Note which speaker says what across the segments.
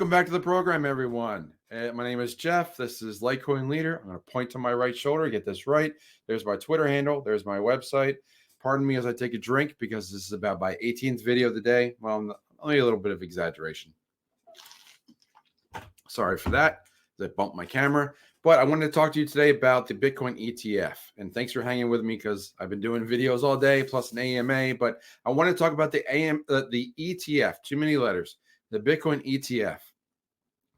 Speaker 1: Welcome back to the program, everyone. My name is Jeff. This is LitecoinLeader. I'm going to point to my right shoulder, get this right. There's my Twitter handle. There's my website. Pardon me as I take a drink because this is about my 18th video of the day. Well, only a little bit of exaggeration. Sorry for that. I bumped my camera. But I wanted to talk to you today about the Bitcoin ETF. And thanks for hanging with me because I've been doing videos all day plus an AMA. But I want to talk about the ETF, too many letters, the Bitcoin ETF.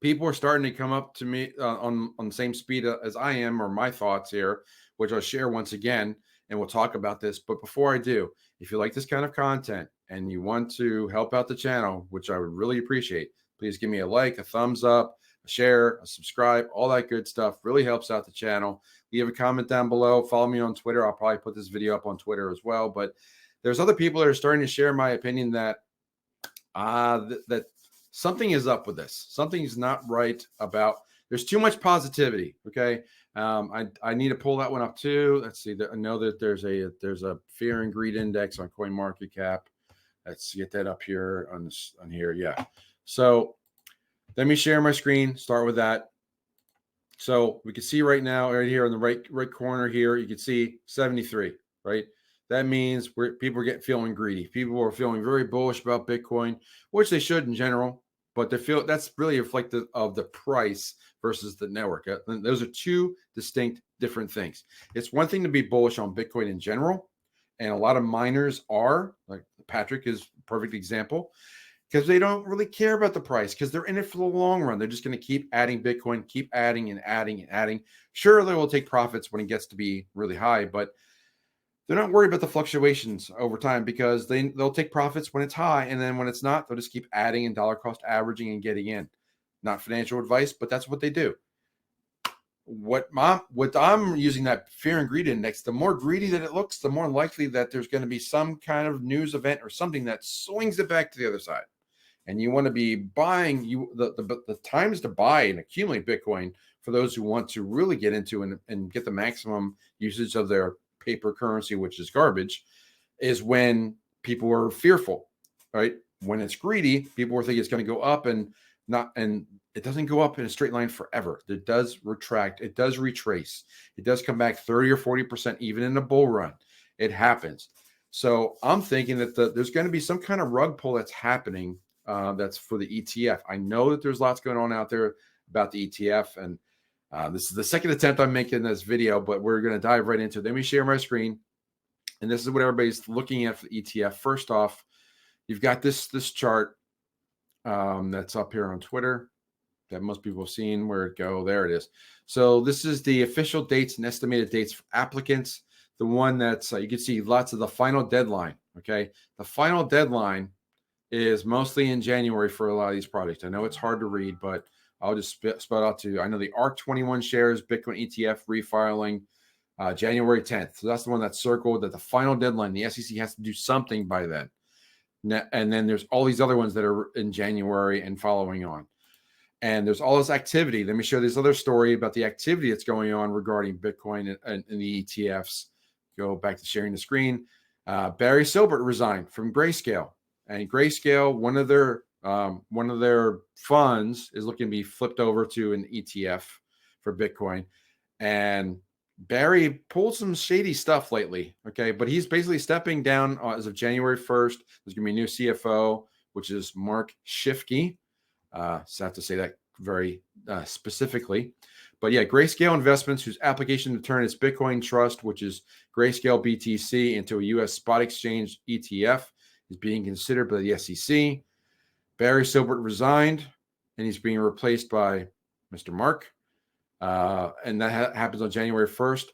Speaker 1: People are starting to come up to me on the same speed as I am, or my thoughts here, which I'll share once again, and we'll talk about this. But before I do, if you like this kind of content and you want to help out the channel, which I would really appreciate, please give me a like, a thumbs up, a share, a subscribe, all that good stuff. Really helps out the channel. Leave a comment down below. Follow me on Twitter. I'll probably put this video up on Twitter as well. But there's other people that are starting to share my opinion that that something is up with this. Something's not right about. There's too much positivity. Okay, I need to pull that one up too. Let's see. I know that there's a fear and greed index on CoinMarketCap. Let's get that up here on here. Yeah. So let me share my screen. Start with that. So we can see right now, right here in the right corner here, you can see 73. Right. That means people are feeling greedy. People are feeling very bullish about Bitcoin, which they should in general, but they feel that's really reflective of the price versus the network. Those are two distinct different things. It's one thing to be bullish on Bitcoin in general, and a lot of miners are, like Patrick is a perfect example, because they don't really care about the price because they're in it for the long run. They're just going to keep adding Bitcoin, keep adding and adding and adding. Sure, they will take profits when it gets to be really high, but they're not worried about the fluctuations over time because they'll take profits when it's high, and then when it's not, they'll just keep adding and dollar cost averaging and getting in. Not financial advice, but that's what they do. What I'm using that fear and greed index, the more greedy that it looks, the more likely that there's going to be some kind of news event or something that swings it back to the other side. And you want to be buying the times to buy and accumulate Bitcoin for those who want to really get into and get the maximum usage of their paper currency, which is garbage, is when people are fearful, right? When it's greedy, people are thinking it's going to go up and it doesn't go up in a straight line forever. It does retract. It does retrace. It does come back 30 or 40%, even in a bull run. It happens. So I'm thinking that there's going to be some kind of rug pull that's happening. That's for the ETF. I know that there's lots going on out there about the ETF, and this is the second attempt I'm making this video, but we're going to dive right into it. Let me share my screen, and this is what everybody's looking at for the ETF. First off, you've got this chart that's up here on Twitter that most people have seen. Where it go? There it is. So this is the official dates and estimated dates for applicants. The one that's you can see lots of the final deadline. Okay, the final deadline is mostly in January for a lot of these projects. I know it's hard to read, but I'll just spell out to you. I know the ARC21 shares Bitcoin ETF refiling January 10th. So that's the one that's circled that the final deadline. The SEC has to do something by then. And then there's all these other ones that are in January and following on. And there's all this activity. Let me show this other story about the activity that's going on regarding Bitcoin and the ETFs. Go back to sharing the screen. Barry Silbert resigned from Greyscale. And Greyscale, one of their funds is looking to be flipped over to an ETF for Bitcoin. And Barry pulled some shady stuff lately. Okay, but he's basically stepping down as of January 1st. There's going to be a new CFO, which is Mark Shifke. So I have to say that very specifically. But yeah, Greyscale Investments, whose application to turn its Bitcoin trust, which is Greyscale BTC, into a U.S. spot exchange ETF, is being considered by the SEC. Barry Silbert resigned, and he's being replaced by Mr. Mark. And that happens on January 1st.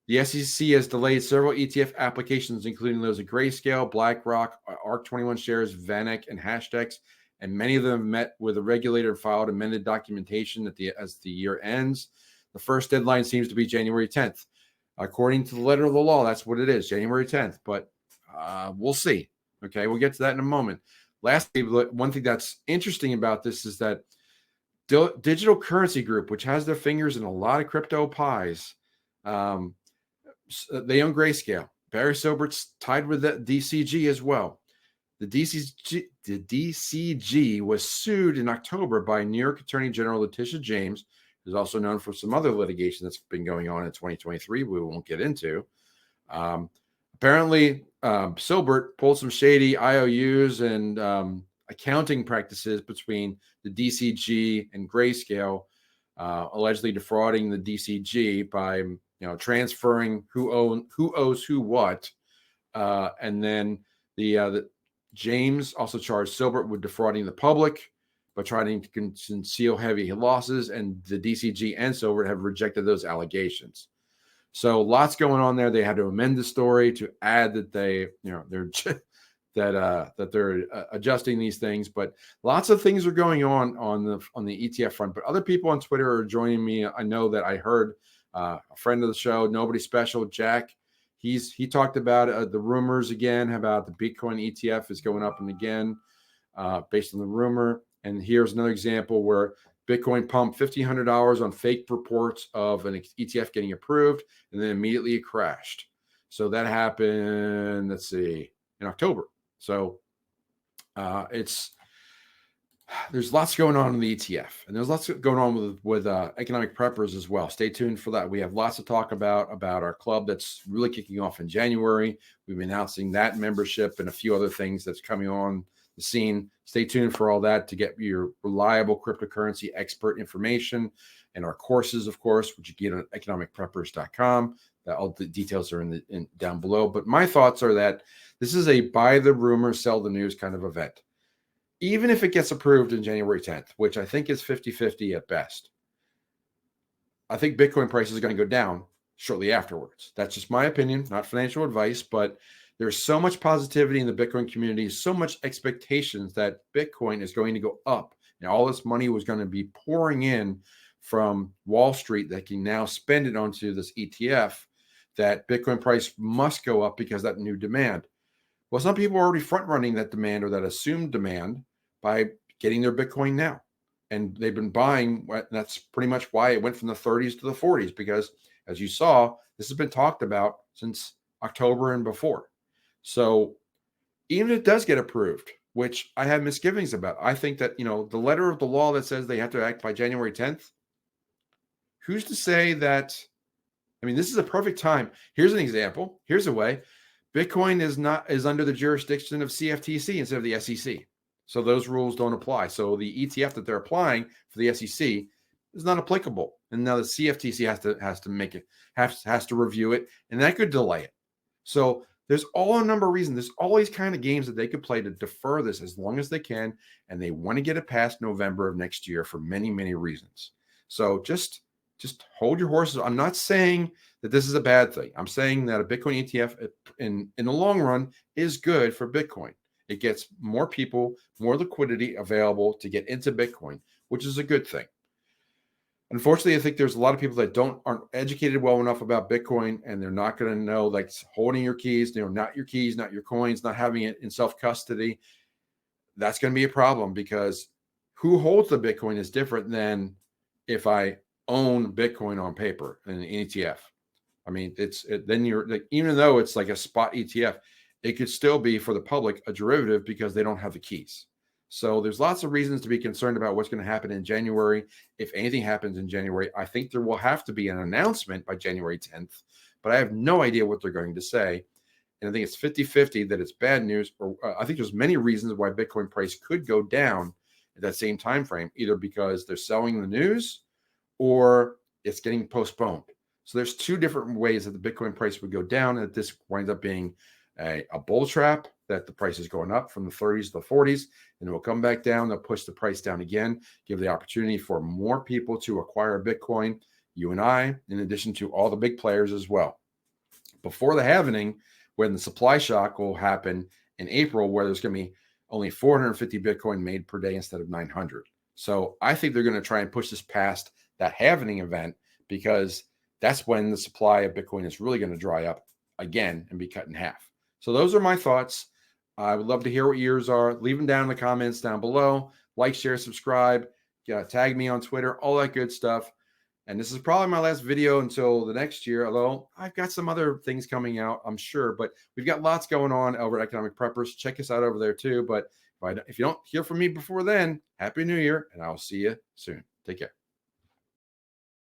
Speaker 1: The SEC has delayed several ETF applications, including those of Greyscale, BlackRock, ARC21 shares, VanEck, and Hashdex. And many of them met with a regulator and filed amended documentation as the year ends. The first deadline seems to be January 10th. According to the letter of the law, that's what it is, January 10th. But we'll see. Okay, we'll get to that in a moment. Lastly, one thing that's interesting about this is that Digital Currency Group, which has their fingers in a lot of crypto pies, they own Greyscale. Barry Silbert's tied with the DCG as well. The DCG was sued in October by New York Attorney General Letitia James, who's also known for some other litigation that's been going on in 2023 we won't get into. Apparently, Silbert pulled some shady IOUs and accounting practices between the DCG and Greyscale, allegedly defrauding the DCG by transferring who owes who what, and then the James also charged Silbert with defrauding the public by trying to conceal heavy losses, and the DCG and Silbert have rejected those allegations. So lots going on there. They had to amend the story to add that they're adjusting these things, but lots of things are going on the ETF front. But other people on Twitter are joining me. I know that I heard a friend of the show, Nobody Special, Jack. He talked about the rumors again about the Bitcoin ETF is going up and again based on the rumor. And here's another example where Bitcoin pumped $1,500 on fake reports of an ETF getting approved, and then immediately it crashed. So that happened, let's see, in October. So there's lots going on in the ETF, and there's lots going on with EconomicPreppers as well. Stay tuned for that. We have lots to talk about our club that's really kicking off in January. We've been announcing that membership and a few other things that's coming on the scene. Stay tuned for all that to get your reliable cryptocurrency expert information, and our courses, of course, which you get on economicpreppers.com. All the details are down below. But my thoughts are that this is a buy the rumor, sell the news kind of event. Even if it gets approved in January 10th, which I think is 50-50 at best, I think Bitcoin price is going to go down shortly afterwards. That's just my opinion, not financial advice, but there's so much positivity in the Bitcoin community, so much expectations that Bitcoin is going to go up. And all this money was going to be pouring in from Wall Street that can now spend it onto this ETF, that Bitcoin price must go up because of that new demand. Well, some people are already front-running that demand or that assumed demand by getting their Bitcoin now. And they've been buying. That's pretty much why it went from the 30s to the 40s, because as you saw, this has been talked about since October and before. So even if it does get approved, which I have misgivings about, I think that, the letter of the law that says they have to act by January 10th, who's to say that? I mean, this is a perfect time. Here's an example. Here's a way. Bitcoin is under the jurisdiction of CFTC instead of the SEC. So those rules don't apply. So the ETF that they're applying for the SEC is not applicable. And now the CFTC has to review it, and that could delay it. So there's a number of reasons. There's all these kind of games that they could play to defer this as long as they can, and they want to get it past November of next year for many, many reasons. So just hold your horses. I'm not saying that this is a bad thing. I'm saying that a Bitcoin ETF in the long run is good for Bitcoin. It gets more people, more liquidity available to get into Bitcoin, which is a good thing. Unfortunately, I think there's a lot of people that aren't educated well enough about Bitcoin, and they're not going to know, like holding your keys, not your keys, not your coins, not having it in self-custody. That's going to be a problem, because who holds the Bitcoin is different than if I own Bitcoin on paper in an ETF. I mean, then you're like, even though it's like a spot ETF, it could still be for the public a derivative because they don't have the keys. So there's lots of reasons to be concerned about what's going to happen in January. If anything happens in January, I think there will have to be an announcement by January 10th, but I have no idea what they're going to say. And I think it's 50-50 that it's bad news, or I think there's many reasons why Bitcoin price could go down at that same time frame, either because they're selling the news or it's getting postponed. So there's two different ways that the Bitcoin price would go down, and that this winds up being a bull trap, that the price is going up from the 30s to the 40s, and it will come back down. They'll push the price down again, give the opportunity for more people to acquire Bitcoin, you and I, in addition to all the big players as well. Before the halvening, when the supply shock will happen in April, where there's going to be only 450 Bitcoin made per day instead of 900. So I think they're going to try and push this past that halvening event, because that's when the supply of Bitcoin is really going to dry up again and be cut in half. So those are my thoughts. I would love to hear what yours are. Leave them down in the comments down below. Like, share, subscribe. Tag me on Twitter, all that good stuff. And this is probably my last video until the next year, although I've got some other things coming out, I'm sure. But we've got lots going on over at Economic Preppers. Check us out over there too. But if you don't hear from me before then, Happy New Year, and I'll see you soon. Take care.